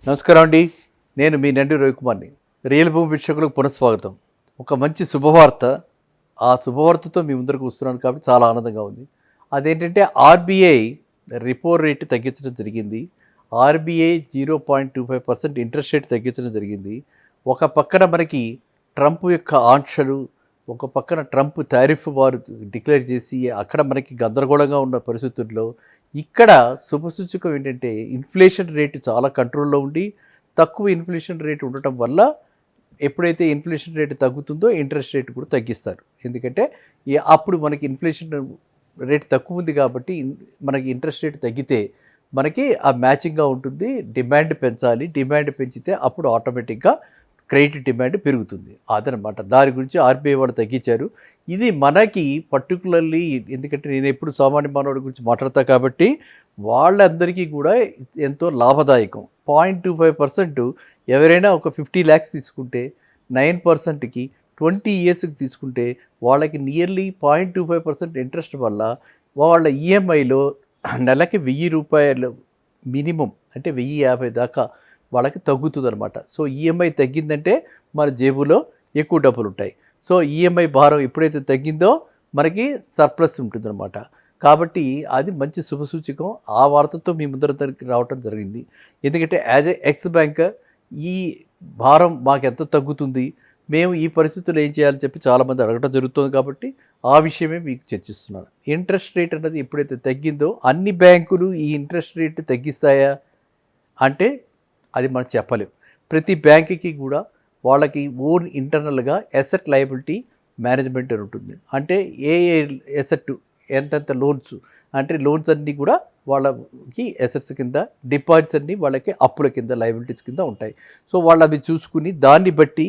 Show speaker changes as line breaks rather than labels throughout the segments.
నమస్కారం అండి. నేను మీ నండి రవికుమార్ని. రియల్ భూమి వీక్షకులకు పునఃస్వాగతం. ఒక మంచి శుభవార్త. ఆ శుభవార్తతో మీ ముందరకు వస్తున్నాను కాబట్టి చాలా ఆనందంగా ఉంది. అదేంటంటే ఆర్బీఐ రిపో రేటు తగ్గించడం జరిగింది. ఆర్బీఐ 0.25% ఇంట్రెస్ట్ రేట్ తగ్గించడం జరిగింది. ఒక పక్కన మనకి ట్రంప్ యొక్క ఆంక్షలు, ఒక పక్కన ట్రంప్ టారిఫ్ వారు డిక్లేర్ చేసి అక్కడ మనకి గందరగోళంగా ఉన్న పరిస్థితుల్లో ఇక్కడ శుభసూచకం ఏంటంటే ఇన్ఫ్లేషన్ రేటు చాలా కంట్రోల్లో ఉండి తక్కువ ఇన్ఫ్లేషన్ రేటు ఉండటం వల్ల ఎప్పుడైతే ఇన్ఫ్లేషన్ రేటు తగ్గుతుందో ఇంట్రెస్ట్ రేటు కూడా తగ్గిస్తారు. ఎందుకంటే అప్పుడు మనకి ఇన్ఫ్లేషన్ రేట్ తక్కువ ఉంది కాబట్టి మనకి ఇంట్రెస్ట్ రేట్ తగ్గితే మనకి ఆ మ్యాచింగ్గా ఉంటుంది. డిమాండ్ పెంచాలి, డిమాండ్ పెంచితే అప్పుడు ఆటోమేటిక్గా క్రెడిట్ డిమాండ్ పెరుగుతుంది. అదనమాట. దాని గురించి ఆర్బీఐ వాళ్ళు తగ్గించారు. ఇది మనకి పర్టికులర్లీ ఎందుకంటే నేను ఎప్పుడు సామాన్య మానవుడి గురించి మాట్లాడతా కాబట్టి వాళ్ళందరికీ కూడా ఎంతో లాభదాయకం. 0.25% ఎవరైనా ఒక 50 lakhs తీసుకుంటే 9%కి 20 yearsకి తీసుకుంటే వాళ్ళకి నియర్లీ 0.25% ఇంట్రెస్ట్ వల్ల వాళ్ళ ఈఎంఐలో నెలకి 1000 రూపాయలు మినిమం, అంటే 1050 దాకా వాళ్ళకి తగ్గుతుంది అనమాట. సో ఈఎంఐ తగ్గిందంటే మన జేబులో ఎక్కువ డబ్బులు ఉంటాయి. సో ఈఎంఐ భారం ఎప్పుడైతే తగ్గిందో మనకి సర్ప్లస్ ఉంటుందన్నమాట. కాబట్టి అది మంచి శుభసూచకం. ఆ వార్తతో మీ ముందరికి రావటం జరిగింది. ఎందుకంటే యాజ్ ఎ ఎక్స్ బ్యాంకర్ ఈ భారం మాకు ఎంత తగ్గుతుంది, మేము ఈ పరిస్థితుల్లో ఏం చేయాలని చెప్పి చాలామంది అడగడం జరుగుతుంది. కాబట్టి ఆ విషయమే మీకు చర్చిస్తున్నాను. ఇంట్రెస్ట్ రేట్ అన్నది ఎప్పుడైతే తగ్గిందో అన్ని బ్యాంకులు ఈ ఇంట్రెస్ట్ రేట్ తగ్గిస్తాయా అంటే అది మనం చెప్పలేం. ప్రతి బ్యాంకుకి కూడా వాళ్ళకి ఓన్ ఇంటర్నల్గా ఎసెట్ లయబిలిటీ మేనేజ్మెంట్ అని ఉంటుంది. అంటే ఏ ఎసెట్ ఎంతెంత లోన్స్, అంటే లోన్స్ అన్నీ కూడా వాళ్ళకి ఎసెట్స్ కింద, డిపాజిట్స్ అన్నీ వాళ్ళకి అప్పుల కింద, లయబిలిటీస్ కింద ఉంటాయి. సో వాళ్ళు అవి చూసుకుని దాన్ని బట్టి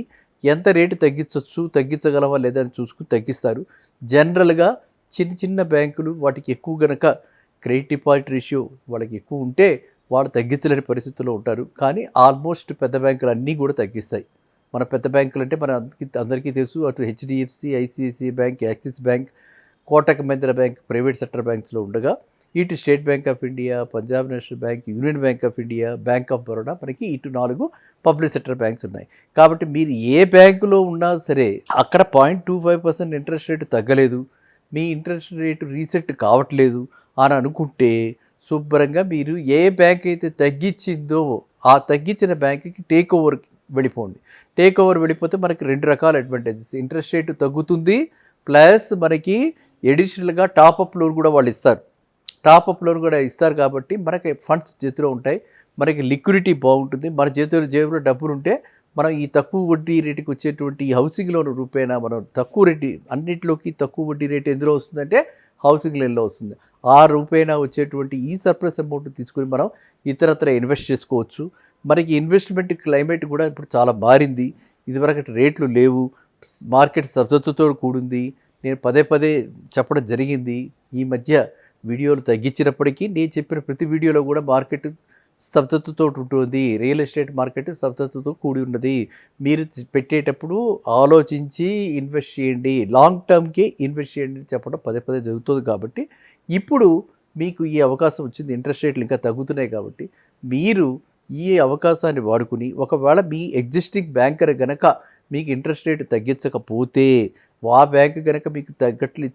ఎంత రేటు తగ్గించవచ్చు, తగ్గించగలమా లేదా అని చూసుకుని తగ్గిస్తారు. జనరల్గా చిన్న చిన్న బ్యాంకులు వాటికి ఎక్కువ గనక క్రెడిట్ డిపాజిట్ రేషియో వాళ్ళకి ఎక్కువ ఉంటే వాళ్ళు తగ్గించలేని పరిస్థితుల్లో ఉంటారు. కానీ ఆల్మోస్ట్ పెద్ద బ్యాంకులు అన్నీ కూడా తగ్గిస్తాయి. మన పెద్ద బ్యాంకులు అంటే మన అందరికీ తెలుసు. అటు HDFC, ICICI Bank, Axis Bank, Kotak Mahindra Bank private sector బ్యాంక్స్లో ఉండగా ఇటు State Bank of India, Punjab National Bank, Union Bank of India, Bank of Baroda, మనకి ఇటు 4 పబ్లిక్ సెక్టర్ బ్యాంక్స్ ఉన్నాయి. కాబట్టి మీరు ఏ బ్యాంకులో ఉన్నా సరే అక్కడ 0.25% ఇంట్రెస్ట్ రేటు తగ్గలేదు, మీ ఇంట్రెస్ట్ రేటు రీసెట్ కావట్లేదు అని అనుకుంటే శుభ్రంగా మీరు ఏ బ్యాంక్ అయితే తగ్గించిందో ఆ తగ్గించిన బ్యాంక్కి టేక్ ఓవర్కి వెళ్ళిపోండి. టేక్ ఓవర్ వెళ్ళిపోతే మనకి 2 రకాల అడ్వాంటేజెస్. ఇంట్రెస్ట్ రేటు తగ్గుతుంది, ప్లస్ మనకి ఎడిషనల్గా టాపప్ లోన్ కూడా వాళ్ళు ఇస్తారు. టాపప్ లోన్ కూడా ఇస్తారు కాబట్టి మనకి ఫండ్స్ చేతిలో ఉంటాయి, మనకి లిక్విడిటీ బాగుంటుంది. మన జేబులో డబ్బులు ఉంటే మనం ఈ తక్కువ వడ్డీ రేటుకి వచ్చేటువంటి హౌసింగ్ లోన్ రూపేణా మనం తక్కువ రేటు, అన్నింటిలోకి తక్కువ వడ్డీ రేటు ఎందులో వస్తుందంటే హౌసింగ్ లోన్లో వస్తుంది. ఆ రూపేణా వచ్చేటువంటి ఈ సర్ప్లస్ అమౌంట్ తీసుకొని మనం ఇతరత్ర ఇన్వెస్ట్ చేసుకోవచ్చు. మనకి ఇన్వెస్ట్మెంట్ క్లైమేట్ కూడా ఇప్పుడు చాలా మారింది. ఇదివరకు రేట్లు లేవు, మార్కెట్ స్తబ్దతతో కూడింది. నేను పదే చెప్పడం జరిగింది. ఈ మధ్య వీడియోలు తగ్గించినప్పటికీ నేను చెప్పిన ప్రతి వీడియోలో కూడా మార్కెట్ స్తబ్దతతో ఉంటుంది, రియల్ ఎస్టేట్ మార్కెట్ స్తబ్దతతో కూడి ఉన్నది. మీరు పెట్టేటప్పుడు ఆలోచించి ఇన్వెస్ట్ చేయండి, లాంగ్ టర్మ్కి ఇన్వెస్ట్ చేయండి చెప్పడం పదే జరుగుతుంది. కాబట్టి ఇప్పుడు మీకు ఈ అవకాశం వచ్చింది. ఇంట్రెస్ట్ రేట్లు ఇంకా తగ్గుతున్నాయి కాబట్టి మీరు ఈ అవకాశాన్ని వాడుకుని, ఒకవేళ మీ ఎగ్జిస్టింగ్ బ్యాంకర్ గనక మీకు ఇంట్రెస్ట్ రేటు తగ్గించకపోతే, ఆ బ్యాంకు కనుక మీకు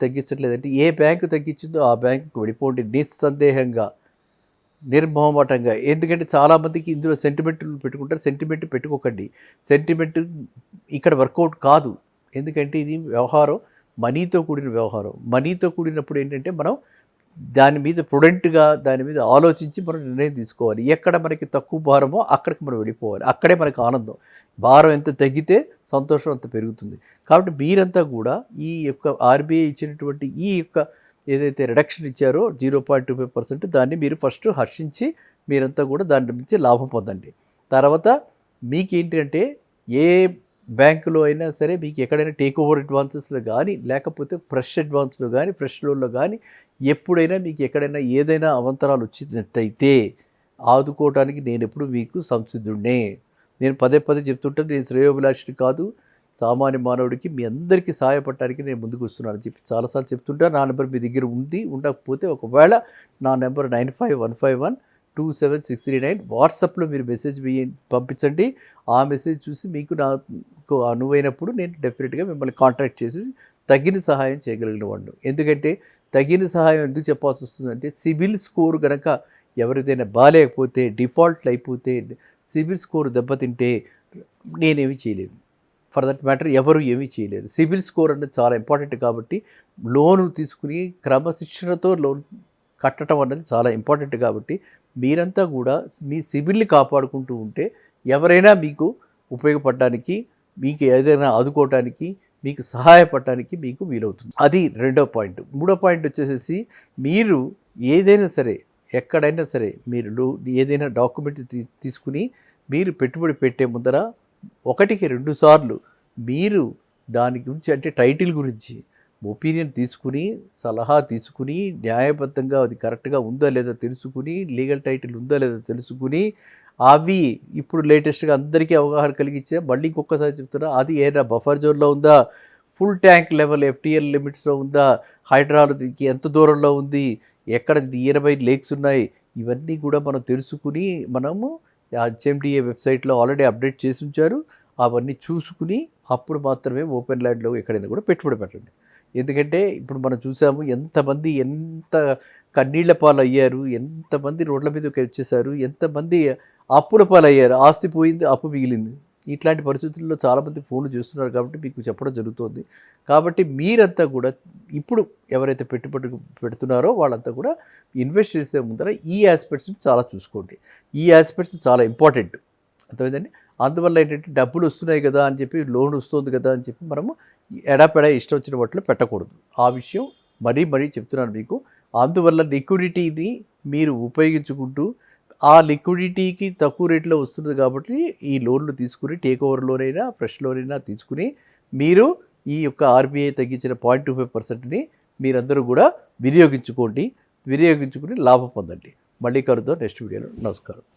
తగ్గించట్లేదంటే ఏ బ్యాంకు తగ్గించిందో ఆ బ్యాంకుకి వెళ్ళిపోండి నిస్సందేహంగా, నిర్మోహమాటంగా. ఎందుకంటే చాలామందికి ఇందులో సెంటిమెంట్లు పెట్టుకుంటారు. సెంటిమెంట్ పెట్టుకోకండి. సెంటిమెంట్ ఇక్కడ వర్కౌట్ కాదు. ఎందుకంటే ఇది వ్యవహారం మనీతో కూడిన వ్యవహారం. మనీతో కూడినప్పుడు ఏంటంటే మనం దాని మీద ప్రుడెంట్గా, దాని మీద ఆలోచించి మనం నిర్ణయం తీసుకోవాలి. ఎక్కడ మనకి తక్కువ భారమో అక్కడికి మనం వెళ్ళిపోవాలి. అక్కడే మనకు ఆనందం. భారం ఎంత తగ్గితే సంతోషం అంత పెరుగుతుంది. కాబట్టి మీరంతా కూడా ఈ యొక్క ఆర్బీఐ ఇచ్చినటువంటి ఈ యొక్క ఏదైతే రిడక్షన్ ఇచ్చారో 0.25% దాన్ని మీరు ఫస్ట్ హర్షించి మీరంతా కూడా దాని నుంచి లాభం పొందండి. తర్వాత మీకేంటంటే ఏ బ్యాంకులో అయినా సరే మీకు ఎక్కడైనా టేక్ ఓవర్ అడ్వాన్సెస్లో కానీ, లేకపోతే ఫ్రెష్ అడ్వాన్స్లో కానీ, ఫ్రెష్ లోన్లో కానీ ఎప్పుడైనా మీకు ఎక్కడైనా ఏదైనా అవంతరాలు వచ్చినట్టయితే ఆదుకోవడానికి నేను ఎప్పుడు మీకు సంసిద్ధుడినే. నేను పదే చెప్తుంటే నేను శ్రేయోభిలాషిని కాదు, సామాన్య మానవుడికి మీ అందరికీ సహాయపడటానికి నేను ముందుకు వస్తున్నాను చెప్పి చాలాసార్లు చెప్తుంటా. నా నెంబర్ మీ దగ్గర ఉంది, ఉండకపోతే ఒకవేళ నా నెంబర్ 9515 27,639 వాట్సాప్లో మీరు మెసేజ్ పంపించండి. ఆ మెసేజ్ చూసి మీకు నాకు అనువైనప్పుడు నేను డెఫినెట్గా మిమ్మల్ని కాంటాక్ట్ చేసి తగిన సహాయం చేయగలిగిన వాడిని. ఎందుకంటే తగిన సహాయం ఎందుకు చెప్పాల్సి వస్తుందంటే సిబిల్ స్కోర్ కనుక ఎవరిదైనా బాగాలేకపోతే, డిఫాల్ట్లు అయిపోతే, సిబిల్ స్కోర్ దెబ్బతింటే నేనేమి చేయలేను. ఫర్ దట్ మ్యాటర్ ఎవరు ఏమీ చేయలేరు. సిబిల్ స్కోర్ అనేది చాలా ఇంపార్టెంట్ కాబట్టి లోను తీసుకుని క్రమశిక్షణతో లోన్ కట్టడం అన్నది చాలా ఇంపార్టెంట్ కాబట్టి మీరంతా కూడా మీ సిబిల్ని కాపాడుకుంటూ ఉంటే ఎవరైనా మీకు ఉపయోగపడడానికి, మీకు ఏదైనా ఆదుకోవటానికి, మీకు సహాయపడటానికి మీకు వీలవుతుంది. అది రెండో పాయింట్. మూడో పాయింట్ వచ్చేసేసి మీరు ఏదైనా సరే, ఎక్కడైనా సరే మీరు ఏదైనా డాక్యుమెంట్ తీసుకుని మీరు పెట్టుబడి పెట్టే ముందర 1-2 సార్లు మీరు దాని గురించి అంటే టైటిల్ గురించి ఒపీనియన్ తీసుకుని, సలహా తీసుకుని, న్యాయబద్ధంగా అది కరెక్ట్గా ఉందా లేదా తెలుసుకుని, లీగల్ టైటిల్ ఉందా లేదా తెలుసుకుని, అవి ఇప్పుడు లేటెస్ట్గా అందరికీ అవగాహన కలిగించే మళ్ళీ ఇంకొకసారి చెప్తున్నా, అది ఏదైనా బఫర్ జోన్లో ఉందా, ఫుల్ ట్యాంక్ లెవెల్ FTL లిమిట్స్లో ఉందా, హైడ్రాలజీకి ఎంత దూరంలో ఉంది, ఎక్కడ నియర్ బై లేక్స్ ఉన్నాయి, ఇవన్నీ కూడా మనం తెలుసుకుని మనము HMDA వెబ్సైట్లో ఆల్రెడీ అప్డేట్ చేసి ఉంచారు. అవన్నీ చూసుకుని అప్పుడు మాత్రమే ఓపెన్ ల్యాండ్లో ఎక్కడైనా కూడా పెట్టుబడి పెట్టండి. ఎందుకంటే ఇప్పుడు మనం చూసాము ఎంతమంది ఎంత కన్నీళ్ల పాలు అయ్యారు, ఎంతమంది రోడ్ల మీదకి వచ్చేసారు, ఎంతమంది అప్పుల పాలు అయ్యారు, ఆస్తి పోయింది, అప్పు మిగిలింది. ఇట్లాంటి పరిస్థితుల్లో చాలామంది ఫోన్లు చేస్తున్నారు కాబట్టి మీకు చెప్పడం జరుగుతుంది. కాబట్టి మీరంతా కూడా ఇప్పుడు ఎవరైతే పెట్టుబడి పెడుతున్నారో వాళ్ళంతా కూడా ఇన్వెస్ట్ చేసే ముందర ఈ ఆస్పెక్ట్స్ని చాలా చూసుకోండి. ఈ ఆస్పెక్ట్స్ చాలా ఇంపార్టెంట్, అర్థమైందండి. అందువల్ల ఏంటంటే డబ్బులు వస్తున్నాయి కదా అని చెప్పి, లోన్ వస్తుంది కదా అని చెప్పి మనము ఎడాపెడా ఇష్టం వచ్చిన వాటిలో పెట్టకూడదు. ఆ విషయం మరీ చెప్తున్నాను మీకు. అందువల్ల లిక్విడిటీని మీరు ఉపయోగించుకుంటూ ఆ లిక్విడిటీకి తక్కువ రేట్లో వస్తుంది కాబట్టి ఈ లోన్లు తీసుకుని టేక్ ఓవర్ లోన్ అయినా ఫ్రెష్ లోన్ అయినా తీసుకుని మీరు ఈ యొక్క RBI తగ్గించిన 0.25%ని మీరందరూ కూడా వినియోగించుకుని లాభం పొందండి. మళ్ళీ కలుద్దాం నెక్స్ట్ వీడియోలో. నమస్కారం.